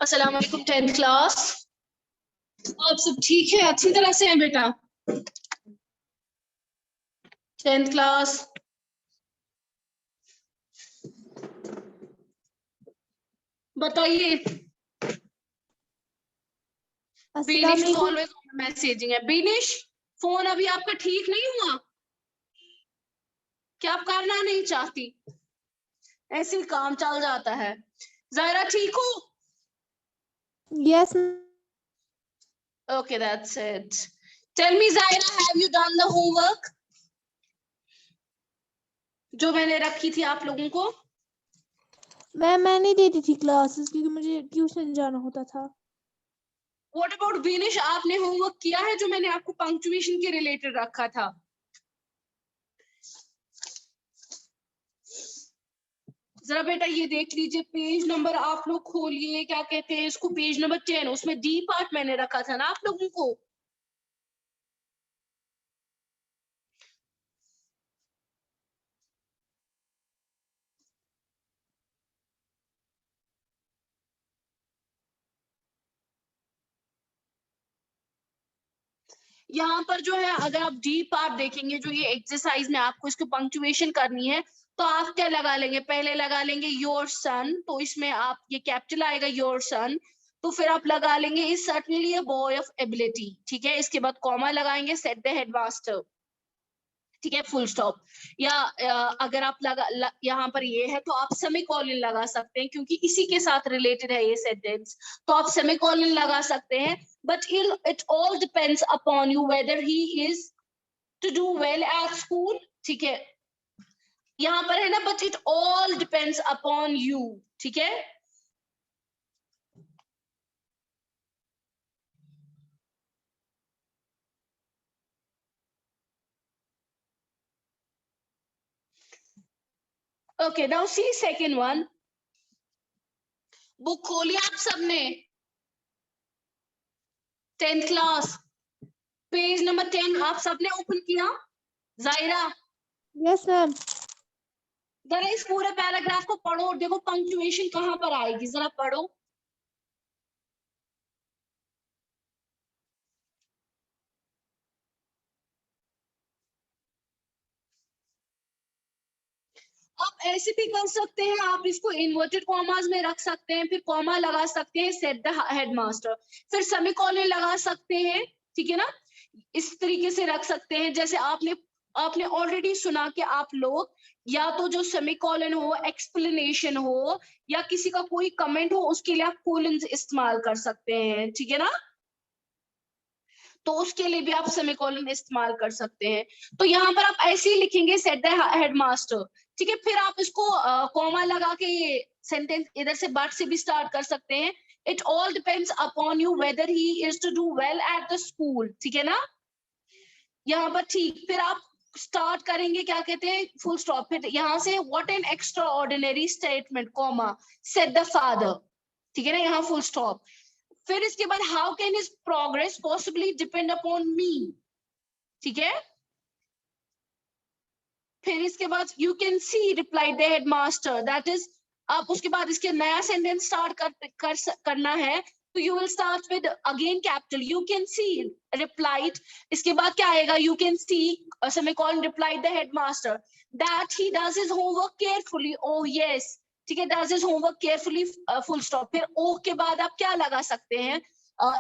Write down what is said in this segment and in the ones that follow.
अस्सलाम वालेकुम 10th class. आप सब ठीक है? अच्छी तरह से हैं बेटा? 10th क्लास बताइए। बीनिश इज ऑलवेज मैसेजिंग है। बीनिश, फोन अभी आपका ठीक नहीं हुआ क्या? आप करना नहीं चाहती? ऐसे ही काम चल जाता है। जायरा ठीक हो? Yes. Okay, that's it. Tell me, Zaira, have you done the homework? जो मैंने रखी थी आप लोगों को। मैं नहीं देती थी क्लासेस क्योंकि मुझे ट्यूशन जाना होता था। What about Binish? आपने होमवर्क किया है जो मैंने आपको पंक्चुएशन के रिलेटेड रखा था? जरा बेटा ये देख लीजिए, पेज नंबर आप लोग खोलिए, क्या कहते हैं इसको, पेज नंबर 10। उसमें डी पार्ट मैंने रखा था ना आप लोगों को। यहाँ पर जो है, अगर आप डी पार्ट देखेंगे, जो ये एक्सरसाइज में आपको इसको पंक्चुएशन करनी है, तो आप क्या लगा लेंगे? पहले लगा लेंगे योर सन, तो इसमें आप ये कैपिटल आएगा योर सन, तो फिर आप लगा लेंगे is certainly a boy of ability. ठीक है, इसके बाद कॉमा लगाएंगे, सेट द हेडमास्टर। ठीक है, फुल स्टॉप। या अगर आप यहाँ पर ये है तो आप सेमीकोलन लगा सकते हैं, क्योंकि इसी के साथ रिलेटेड है ये सेंटेंस, तो आप सेमीकोलन लगा सकते हैं। But it all depends upon you whether he is to do well at school. ठीक है, यहाँ पर है ना, but it all depends upon you. ठीक है, okay. Now see second one. Book खोलिए आप सबने, 10th क्लास, पेज नंबर 10 आप सबने ओपन किया? जायरा? Yes ma'am. जरा इस पूरे पैराग्राफ को पढ़ो और देखो पंक्चुएशन कहाँ पर आएगी, जरा पढ़ो। आप ऐसे भी कर सकते हैं, आप इसको इन्वर्टेड कॉमास में रख सकते हैं, फिर कॉमा लगा सकते हैं, सेट द हेडमास्टर, फिर सेमीकोलन लगा सकते हैं। ठीक है ना, इस तरीके से रख सकते हैं। जैसे आपने ऑलरेडी सुना कि आप लोग या तो जो सेमीकोलन हो, एक्सप्लेनेशन हो, या किसी का कोई कमेंट हो, उसके लिए आप कोलन इस्तेमाल कर सकते हैं। ठीक है ना, तो उसके लिए भी आप सेमीकोलन इस्तेमाल कर सकते हैं। तो यहाँ पर आप ऐसे ही लिखेंगे, सेट द हेडमास्टर। ठीक है, फिर आप इसको कॉमा लगा के सेंटेंस इधर से बट से भी स्टार्ट कर सकते हैं। It all depends upon you whether he is to do well at the school. ठीक है ना, यहाँ पर ठीक। फिर आप स्टार्ट करेंगे, क्या कहते हैं, फुल स्टॉप। फिर यहाँ से what an extra ordinary statement, comma, set the father. ठीक है ना, यहाँ फुल स्टॉप। फिर इसके बाद how can his progress possibly depend upon मी। ठीक है, फिर इसके बाद you can see reply the headmaster, that is, आप उसके बाद इसके नया सेंटेंस स्टार्ट करना है, तो you will start with again capital you can see replied. इसके बाद क्या आएगा? You can see semicolon replied the headmaster that he does his homework carefully. Oh yes, ठीक है, does his homework carefully, full stop. फिर ओ के बाद आप क्या लगा सकते हैं?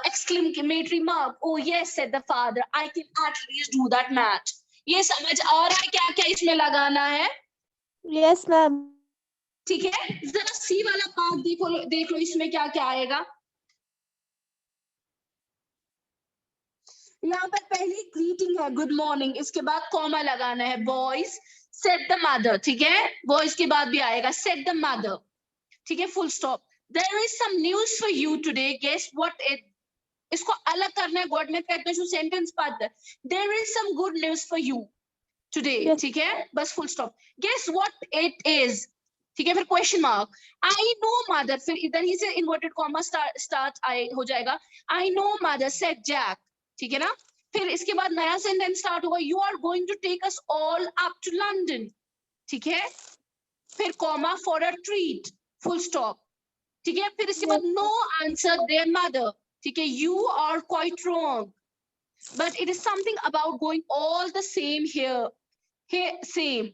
exclamatory mark, oh yes said the father, I can at least do that match। ये समझ आ रहा है क्या क्या इसमें लगाना है? Yes ma'am. ठीक है, जरा सी वाला पार्ट देख लो इसमें क्या क्या आएगा। यहाँ पर पहली ग्रीटिंग है, गुड मॉर्निंग, इसके बाद कॉमा लगाना है, बॉयज सेट द मदर। ठीक है, बॉयज के बाद भी आएगा सेट द मदर। ठीक है, full stop. There is some news for you today, guess what it. इसको अलग करना है, गॉड में कहते हैं sentence part. There is some good news for you today. ठीक है, बस full stop. Guess what it is. ठीक है, फिर question mark, I know mother, फिर इधर ही से इन्वर्टेड कॉमा स्टार्ट हो जाएगा, I know mother said Jack. ठीक है ना, फिर इसके बाद नया सेंटेंस स्टार्ट होगा, you are going to take us all up to London. ठीक है, फिर comma for a treat, full stop. ठीक है, फिर इसके बाद नो आंसर देयर मदर, ठीक है, you are quite wrong, but it is something about going all the same here same,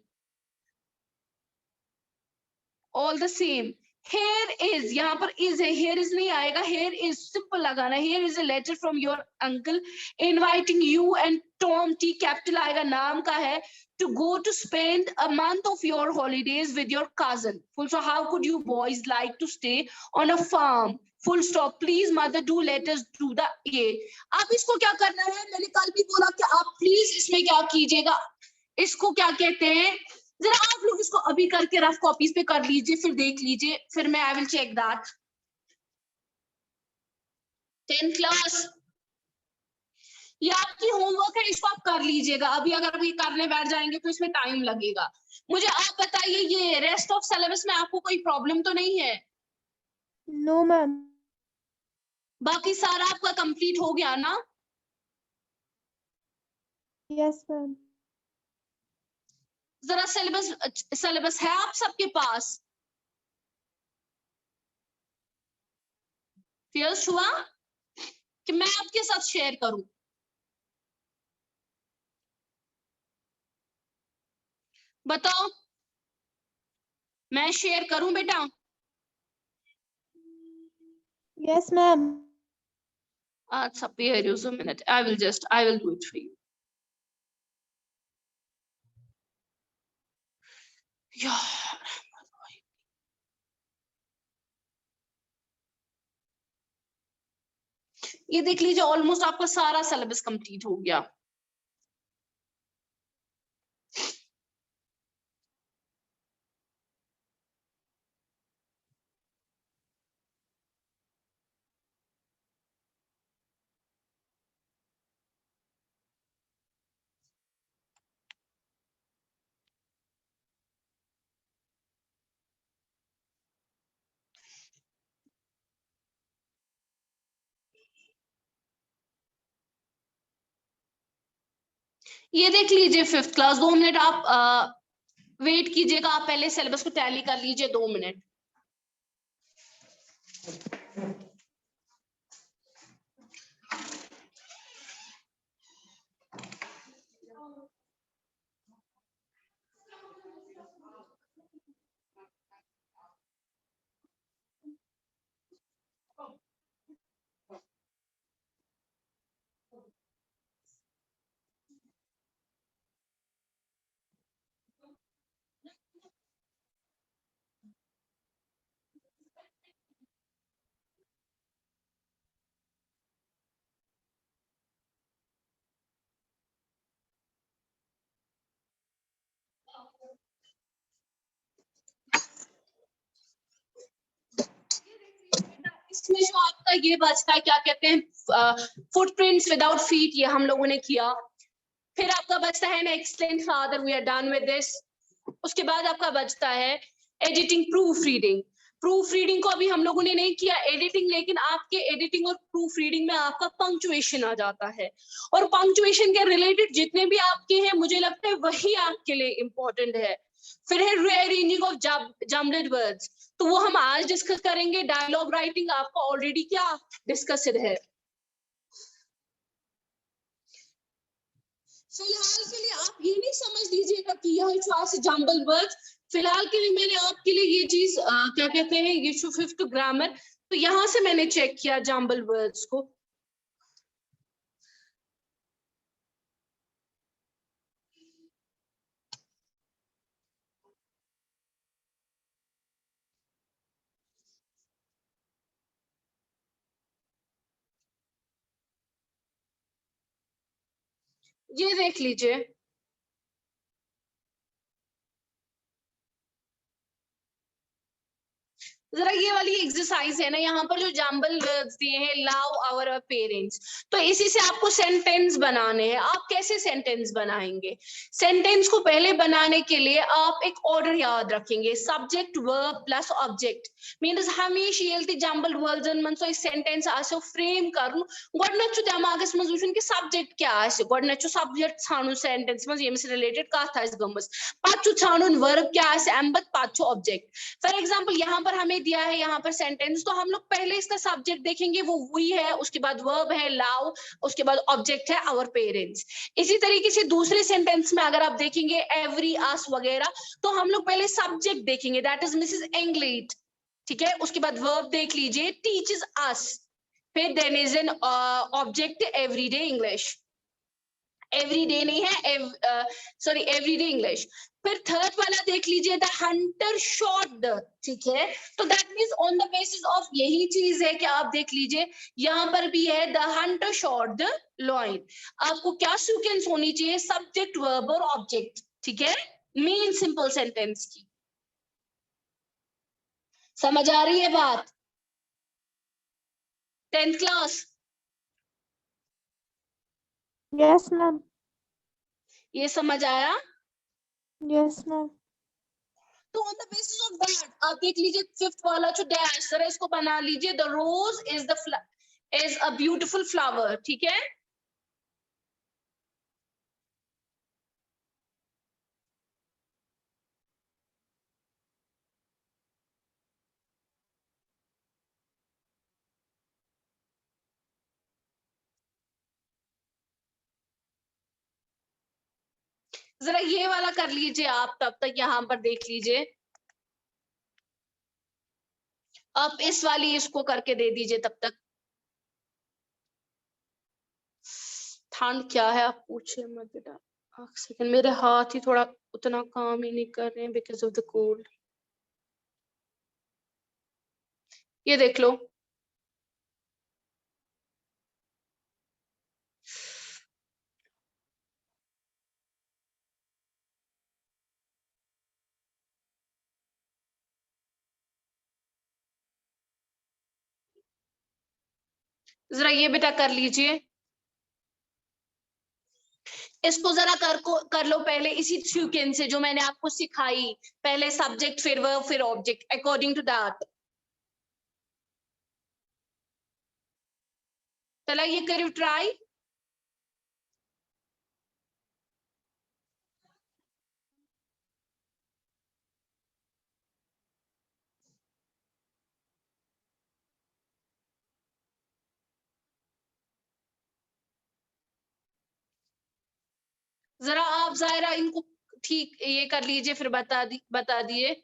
all the same. Here is, यहाँ पर is है, here is नहीं आएगा, here is simple लगाना, here is a letter from your uncle inviting you and Tom, T capital आएगा, नाम का है, to go to spend a month of your holidays with your cousin. Full stop. How could you boys like to stay on a farm? Full stop. Please mother do let us do the ये. अब इसको क्या करना है, मैंने कल भी बोला कि आप प्लीज इसमें क्या कीजिएगा, इसको क्या कहते हैं, जरा आप लोग इसको अभी करके रफ कॉपीज पे कर लीजिए, फिर देख लीजिए, फिर मैं I will check that. 10th class, ये आपकी होमवर्क है, इसको आप कर लीजिएगा। अभी अगर अभी करने बैठ जाएंगे तो इसमें टाइम लगेगा। मुझे आप बताइए, ये रेस्ट ऑफ सिलेबस में आपको कोई प्रॉब्लम तो नहीं है? No ma'am. बाकी सारा आपका कंप्लीट हो गया ना? Yes ma'am. जरा सिलेबस है आप सबके पास? फियर्स हुआ कि मैं आपके साथ शेयर करूं? बताओ, मैं शेयर करूं बेटा? Yes ma'am. अच्छा, bear you a minute. I will do it for you. यार, ये देख लीजिए, ऑलमोस्ट आपका सारा सिलेबस कंप्लीट हो गया। ये देख लीजिए 5th क्लास, 2 मिनट आप वेट कीजिएगा, आप पहले सिलेबस को टैली कर लीजिए, 2 मिनट। इसमें जो आपका ये बचता है, क्या कहते हैं, फुटप्रिंट्स विदाउट फीट, ये हम लोगों ने किया। फिर आपका बचता है extend father, we are done with this. उसके बाद आपका बचता है editing, proof reading. Proof reading को अभी हम लोगों ने नहीं किया एडिटिंग, लेकिन आपके एडिटिंग और प्रूफ रीडिंग में आपका पंक्चुएशन आ जाता है, और पंक्चुएशन के रिलेटेड जितने भी आपके हैं, मुझे लगता है वही आपके लिए इंपॉर्टेंट है। फिर है रीअरेंजिंग ऑफ जम्बल्ड वर्ड्स, तो वो हम आज डिस्कस करेंगे। डायलॉग राइटिंग आपका ऑलरेडी क्या डिस्कस्ड है। फिलहाल के लिए आप ये नहीं समझ लीजिएगा कि यह चॉइस जम्बल वर्ड्स, फिलहाल के लिए मैंने आपके लिए ये चीज क्या कहते हैं, ये 5th ग्रामर, तो यहां से मैंने चेक किया जम्बल वर्ड्स को। ये देख लीजिए, जरा ये वाली एक्सरसाइज है ना, यहाँ पर जो जम्बल वर्ड्स दिए हैं, लव आवर पेरेंट्स, तो इसी से आपको सेंटेंस बनाने हैं। आप कैसे सेंटेंस बनाएंगे? सेंटेंस को पहले बनाने के लिए आप एक ऑर्डर याद रखेंगे, subject verb plus object. Means हमेशा येल्ती जम्बल वर्ड्सन मन सो सेंटेंस आसो फ्रेम करन, गोडनेच दिमागस मज वुचन कि सब्जेक्ट क्या आसे, गोडनेच सब्जेक्ट छानुन सेंटेंस मज यमस रिलेटेड कथ आसे गमस, पत छु छानुन वर्ब क्या आसे, अम पत छु ऑब्जेक्ट। फॉर एग्जांपल यहाँ पर हमें दिया है यहाँ पर सेंटेंस, तो हम लोग पहले इसका सब्जेक्ट देखेंगे, वो वी है, उसके बाद वर्ब है लव, उसके बाद ऑब्जेक्ट है आवर पेरेंट्स। इसी तरीके से दूसरे सेंटेंस में अगर आप देखेंगे एवरी, अस वगैरह, तो हम लोग पहले सब्जेक्ट देखेंगे, दैट इज मिसेस इंग्लिश, ठीक है। उसके बाद वर्ब देख लीजिए, टीचेस अस, फिर then is an object everyday English, everyday नहीं है, सॉरी एवरीडे इंग्लिश। फिर थर्ड वाला देख लीजिए, द हंटर शॉट द, ठीक है। तो that means on the basis of यही चीज है कि आप देख लीजिए यहाँ पर भी है the hunter shot the lion. आपको क्या सीक्वेंस होनी चाहिए, सब्जेक्ट वर्ब और ऑब्जेक्ट, ठीक है, मेन सिंपल सेंटेंस की। समझ आ रही है बात? 10th class, yes ma'am. ये समझ आया? Yes ma'am. तो on the basis of that आप देख लीजिए फिफ्थ वाला जो डैश है इसको बना लीजिए, the rose is a beautiful flower, ठीक है। जरा ये वाला कर लीजिए आप, तब तक यहां पर देख लीजिए, आप इस वाली इसको करके दे दीजिए तब तक। ठंड क्या है आप पूछे मत बेटा, एक सेकंड, मेरे हाथ ही थोड़ा उतना काम ही नहीं कर रहे हैं बिकॉज ऑफ द कोल्ड। ये देख लो, जरा ये बेटा कर लीजिए, इसको जरा कर लो पहले इसी सीक्वेंस से जो मैंने आपको सिखाई, पहले सब्जेक्ट फिर वर्ब फिर ऑब्जेक्ट, अकॉर्डिंग टू दैट। चला ये करो ट्राई। जरा आप जायरा इनको ठीक ये कर लीजिए, फिर बता दिए।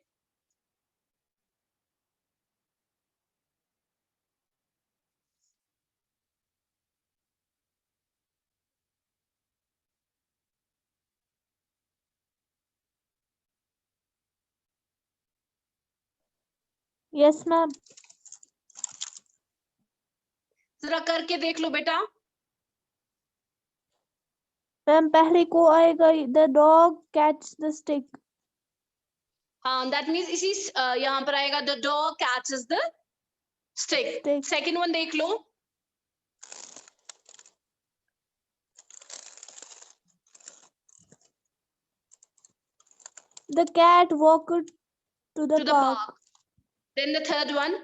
Yes ma'am. जरा करके देख लो बेटा। मैम पहले को आएगा the dog catch the stick. हाँ, दैट मीन्स इसी यहाँ पर आएगा the dog catches the stick. Second one देख लो, the cat walked to the park. Then the third one,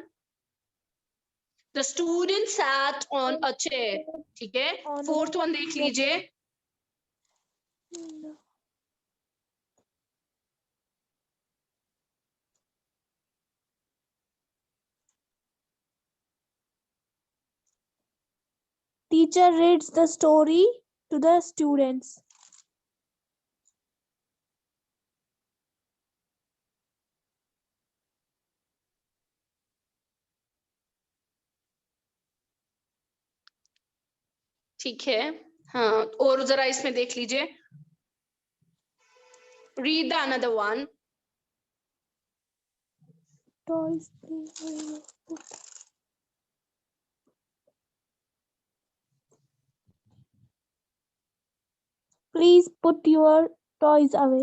the student sat on a chair, ठीक है। फोर्थ वन देख लीजिए, teacher reads the story to the students. ठीक है। हाँ, और जरा इसमें देख लीजिए, read the another one, toys please put your toys away.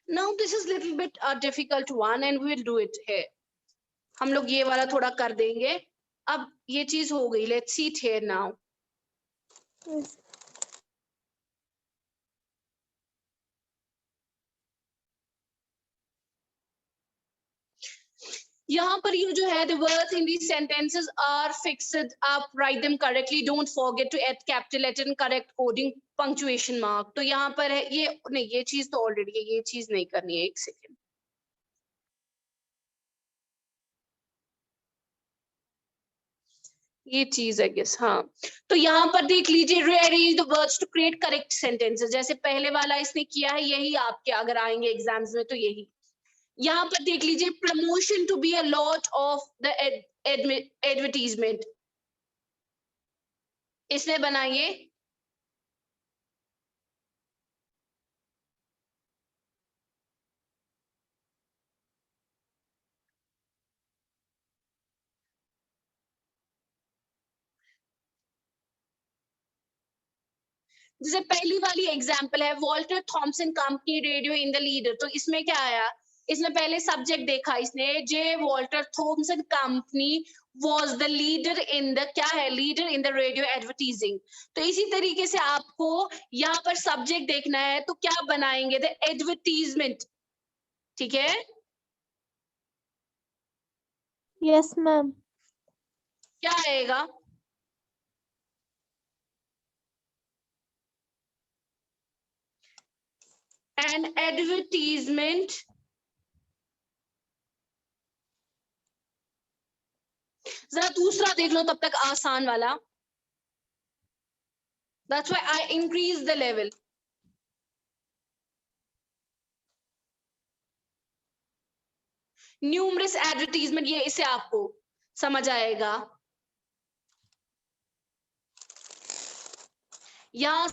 Now this is little bit difficult one and we will do it here. हम लोग ये वाला थोड़ा कर देंगे। अब ये चीज हो गई, let's see it here now. यहाँ पर ये जो है the words in these sentences are fixed, आप write them correctly, don't forget to add capital letter and correct coding punctuation mark. तो यहाँ पर है ये नहीं, ये चीज तो ऑलरेडी है, ये चीज नहीं करनी है, एक सेकेंड। ये चीज है गेस, हाँ। तो यहाँ पर देख लीजिए rearrange the words to create correct sentences, जैसे पहले वाला इसने किया है, यही आपके अगर आएंगे एग्जाम्स में तो यही। यहाँ पर देख लीजिए promotion to be a lot of the advertisement, इसमें बनाइए जैसे पहली वाली एग्जांपल है Walter Thomson company radio in the leader, तो इसमें क्या आया, इसने पहले सब्जेक्ट देखा, इसने J Walter Thomson company was the leader in the क्या है, leader in the radio advertising. तो इसी तरीके से आपको यहाँ पर सब्जेक्ट देखना है, तो क्या बनाएंगे, द एडवर्टीजमेंट, ठीक है। Yes ma'am. क्या आएगा, an advertisement जरा दूसरा देख लो तब तक आसान वाला, that's why I increase the level। Numerous advertisement, ये इसे आपको समझ आएगा। यहाँ